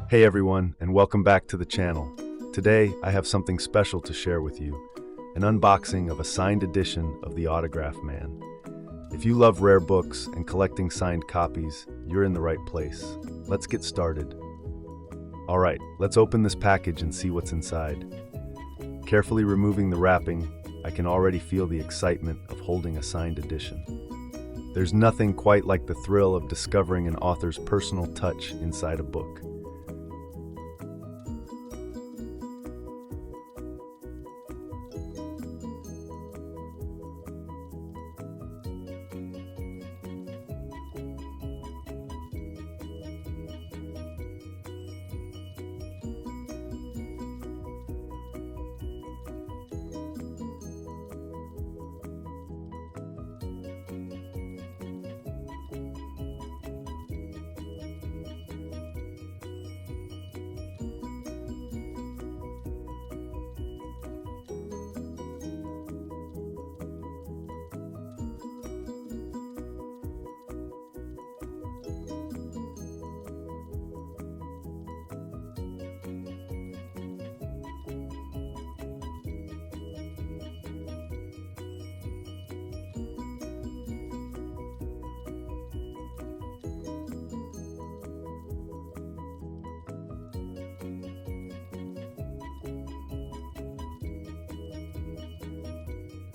Hey everyone, and welcome back to the channel. Today, I have something special to share with you, an unboxing of a signed edition of The Autograph Man. If you love rare books and collecting signed copies, you're in the right place. Let's get started. Alright, let's open this package and see what's inside. Carefully removing the wrapping, I can already feel the excitement of holding a signed edition. There's nothing quite like the thrill of discovering an author's personal touch inside a book.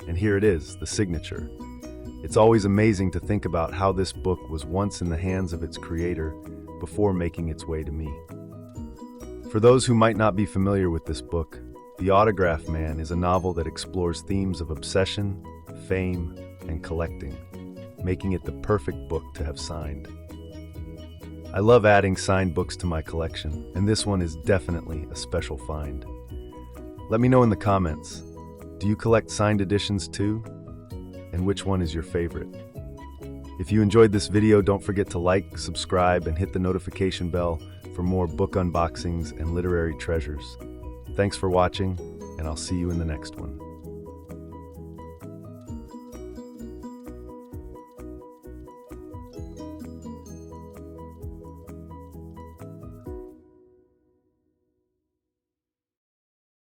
And here it is, the signature. It's always amazing to think about how this book was once in the hands of its creator before making its way to me. For those who might not be familiar with this book, The Autograph Man is a novel that explores themes of obsession, fame, and collecting, making it the perfect book to have signed. I love adding signed books to my collection, and this one is definitely a special find. Let me know in the comments. Do you collect signed editions too? And which one is your favorite? If you enjoyed this video, don't forget to like, subscribe, and hit the notification bell for more book unboxings and literary treasures. Thanks for watching, and I'll see you in the next one.